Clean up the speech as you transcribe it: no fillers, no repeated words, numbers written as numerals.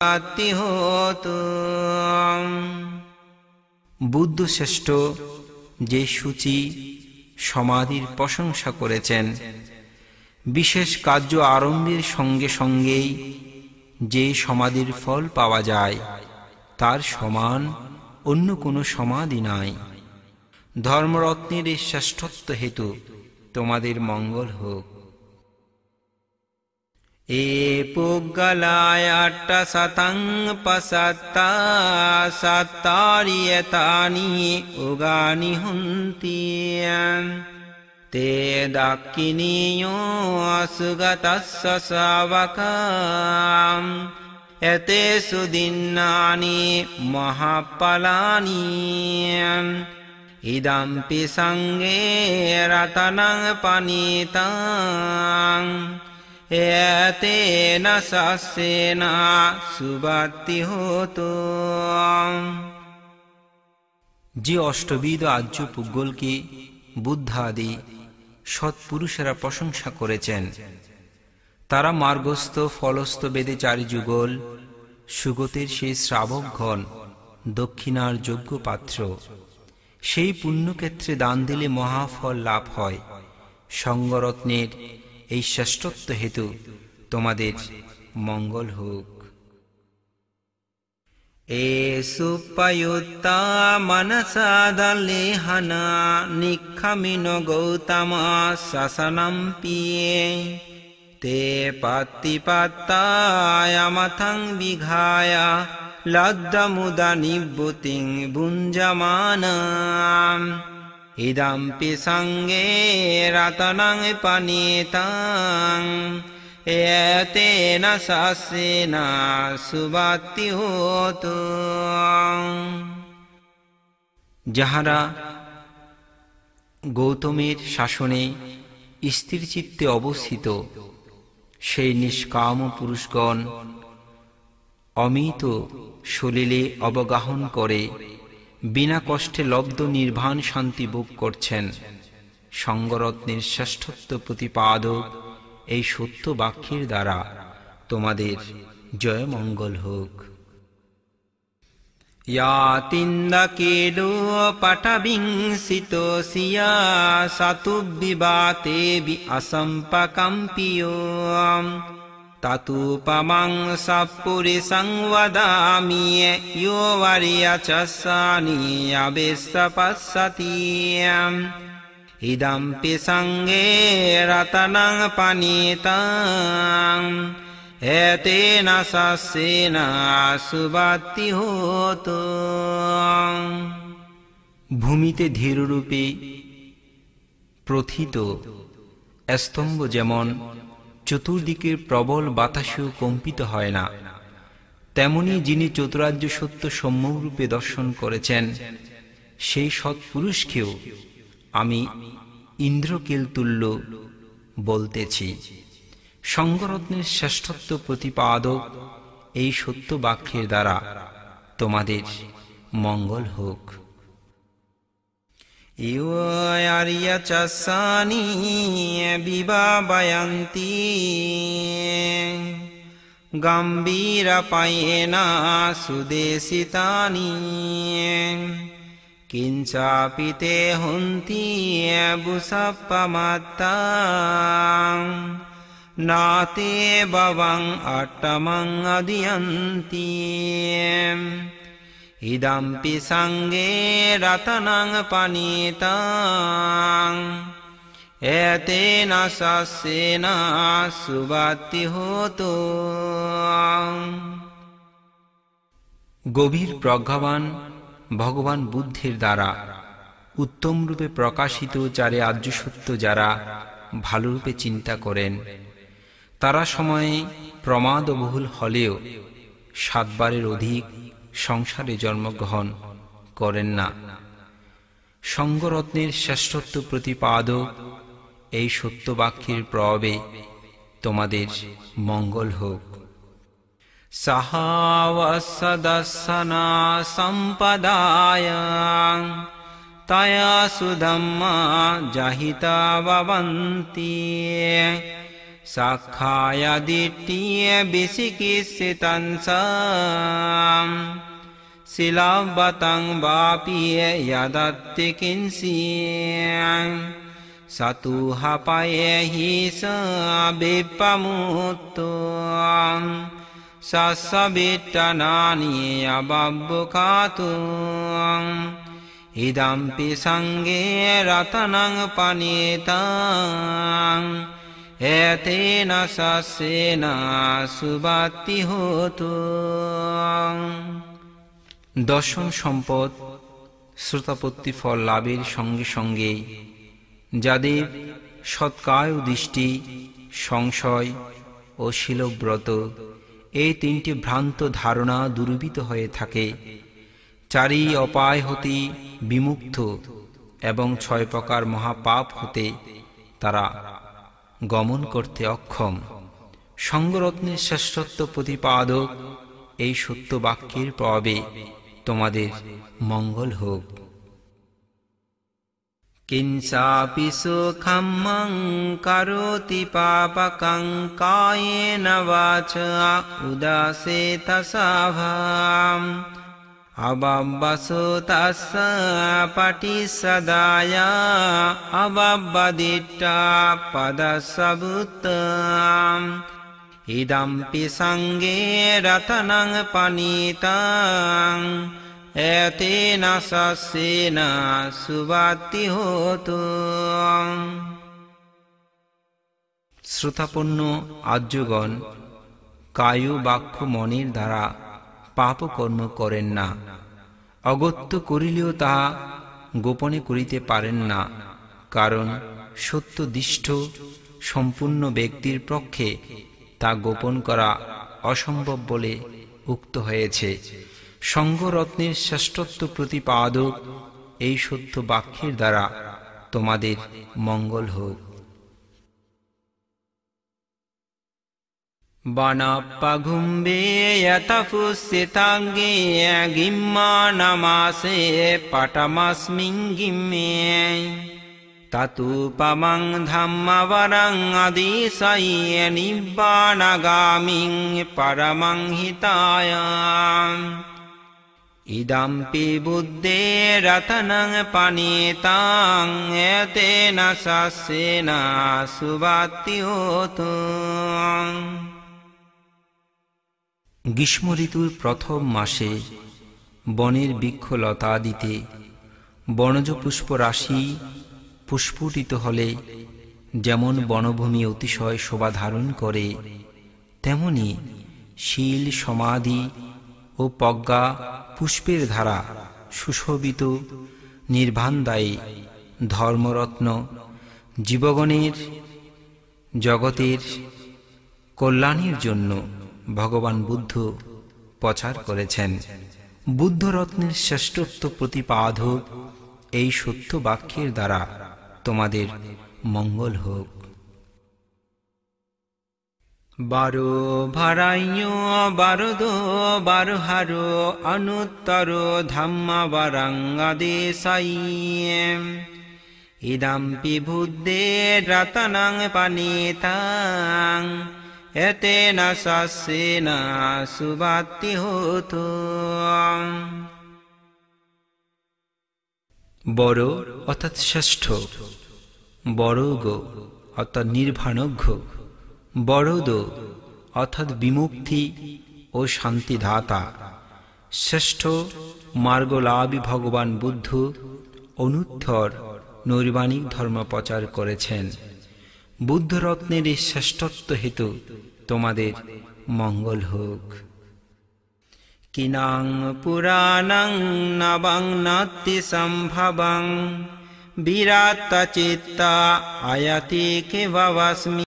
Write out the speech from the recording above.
সুবাতি হোতু। বুদ্ধ শ্রেষ্ঠ যে সূচি সমাধির প্রশংসা করেছেন, বিশেষ কার্য আরম্ভের সঙ্গে সঙ্গেই যে সমাধির ফল পাওয়া যায় তার সমান অন্য কোনো সমাধি নাই। ধর্মরত্নের এই শ্রেষ্ঠত্ব হেতু তোমাদের মঙ্গল হোক। এ পুগ্গলায় অট্টশতং পসত্তা সত্তারিয়তানি উগানি হুন্তি তে দাক্ষিণীয়ো সুগতস্য শাবকাম এতেষু দিন্নানি মহাফলানি ইদম্পি সঙ্গে রতনং পানিতাং এতেন সস্যেন সুবাতি হোতু। যে অষ্টবিধ আর্য পুগ্গলকে বুদ্ধাদি সৎপুরুষেরা প্রশংসা করেছেন, তারা মার্গস্থ ফলস্থ বেদে চারি যুগল সুগতের সেই শ্রাবকগণ দক্ষিণার যোগ্য পাত্র। সেই পুণ্যক্ষেত্রে দান দিলে মহাফল লাভ হয়। সঙ্গরত্নের এই শ্রেষ্ঠত্ব হেতু তোমাদের মঙ্গল হোক। এ সুপয়ুত্তা মনসা দলেহনা নিক্ষমিন গৌতম শাসনম পিয়ে তে পাতিপাত্তায়ামথং বিঘায় লব্ধমুদা নিবৃত্তিং ভুঞ্জমানাম ইদম্পি সঙ্গে রতনং পানিতাং এতেন সস্যেন সুবাতি হোতু। যাহারা গৌতমের শাসনে স্থির চিত্তে অবস্থিত, সেই নিষ্কাম পুরুষগণ অমিত সলিলে অবগাহন করে বিনা কষ্টে লব্ধ নির্বাণ শান্তি ভোগ করছেন। সঙ্গরত্নের শ্রেষ্ঠত্ব প্রতিপাদক এই সত্য বাক্যের দ্বারা তোমাদের জয় মঙ্গল হোক। ইয়াতিন্দকেডো পটবিংসিতোসিয়া সাতুবিবাতে বি অসম্পকম্পিয়ো তাতুপমং সপুরিসং বদামি ইয়ো বরিয়চসানি আবেশপশ্যতি ইদম্পি সঙ্গে রতনং পানিতাং এতেন সস্যেন সুবাতি হোতু। ভূমিতে ধীররূপে প্রথিত স্তম্ভ যেমন চতুর্দিকের প্রবল বাতাসেও কম্পিত হয় না, তেমনি যিনি চতুরার্য সত্য সম্যকরূপে দর্শন করেছেন, সেই সৎপুরুষকেও আমি ইন্দ্রকেলতুল্য বলতেছি। সঙ্গরত্নের শ্রেষ্ঠত্ব প্রতিপাদক এই সত্য বাক্যের দ্বারা তোমাদের মঙ্গল হোক। ইয়ো আর্যচসানি বিভাবয়ন্তি গম্ভীরপায়েন সুদেশিতানি কিঞ্চাপি তে হন্তি বুষপ্পমাত্তাং নাতে ভবং অট্টমং অদিয়ন্তি ইদম্পি সঙ্গে রতনং পানিতাং এতেন সস্যেন সুবাতি হোতু। গভীর প্রজ্ঞাবান ভগবান বুদ্ধের দ্বারা উত্তম রূপে প্রকাশিত চারে আর্য সত্য যারা ভালোরূপে চিন্তা করেন, তারা সময়ে প্রমাদবহুল হলেও 7 বারের অধিক সংসারে জন্মগ্রহণ করেন না। সঙ্গরত্নের শ্রেষ্ঠত্ব প্রতিপাদক এই সত্যবাক্যের প্রভাবে তোমাদের মঙ্গল হোক। সাহাবসদসনা সম্পদায় তয়া সুধম্মা জাহিতা ভবন্তি Sakkhaya ditthiya visikissitansam Silabbatang vapiya yadatti kinsiyam Satuhapaya hisa bipamuttuam Sassavittanani ababbukatum Idampi sanghe ratanang panitam Etena sassena subatti hotu দর্শন সম্পদ শ্রোতাপত্তি ফল লাভের সঙ্গে সঙ্গে যাদের সৎকায় দৃষ্টি সংশয় ও শীলব্রত এই তিনটি ভ্রান্ত ধারণা দূরীভূত হয়ে থাকে চারি অপায় হতে বিমুক্ত এবং 6 প্রকার মহাপাপ হতে তারা গমন করতে অক্ষম সঙ্গরত্নের শ্রেষ্ঠত্ব প্রতিপাদক এই সত্য বাক্যের প্রভাবে তোমাদের মঙ্গল হোক কিঞ্চাপি সুখম্মং করোতি পাপকং কায়েন বাচা উদাসেতসাভাম অবাব্বাসো তস্য পটিসদায়া অবাব্বাদিট্টা পদসবুত্তম Idampi sanghe ratanang panitam Etena sassena subatti hotu শ্রোতাপন্ন আর্যগণ কায় বাক্য মনের দ্বারা পাপকর্ম করেন না অগত্য করিলেও তাহা গোপনে করিতে পারেন না কারণ সত্যনিষ্ঠ সম্পূর্ণ ব্যক্তির পক্ষে তা গোপন করা অসম্ভব বলে উক্ত হয়েছে সঙ্গরত্নের শ্রেষ্ঠত্ব প্রতিপাদক এই সত্য বাক্যের দ্বারা তোমাদের মঙ্গল হোক বানাপ্পাঘুম্বে যতফুসিতাঙ্গে গিম্মানামাসে পটমাস্মিং গিম্মে তাতুপমং ধাম্মবরং আদিশায় নিব্বাণগামিং পরমং হিতায়াম ইদম্পি বুদ্ধে রতনং পনিতাং এতেন সস্যেনা সুবাতি হোতু গ্রীষ্ম ঋতুর প্রথম মাসে বনের বৃক্ষলতাদিতে বনজ পুষ্প রাশি পুষ্পটিত হলে যেমন বনভূমি অতিশয় শোভা ধারণ করে তেমনি শীল সমাধি ও প্রজ্ঞা পুষ্পের ধারা সুশোভিত নির্বাণদায়ী ধর্মরত্ন জীবগণের জগতের কল্যাণের জন্য ভগবান বুদ্ধ প্রচার করেছেন বুদ্ধরত্নের শ্রেষ্ঠত্ব প্রতিপাদক এই সত্য বাক্যের দ্বারা তোমাদের মঙ্গল হোক বারো ভারাইয় বারদো বারহারো অনুত্তর ধাম্মাবরঙ্গদেশাইয়েম ইদম্পি বুদ্ধে রতনং পনিতাং এতেন সস্যেনা সুবাতি হোতু বড় অর্থাৎ শ্রেষ্ঠ বড়গ অর্থাৎ নির্বাণজ্ঞ বড়দ অর্থাৎ বিমুক্তি ও শান্তিদাতা শ্রেষ্ঠ মার্গলাভী ভগবান বুদ্ধ অনুত্তর নৈর্বাণিক ধর্ম প্রচার করেছেন বুদ্ধরত্নের এই শ্রেষ্ঠত্ব হেতু তোমাদের মঙ্গল হোক কিনাং পুরাণং নবং নাতি সম্ভবং বিরাট চিত্তা আয়াতি কে ভবস্মি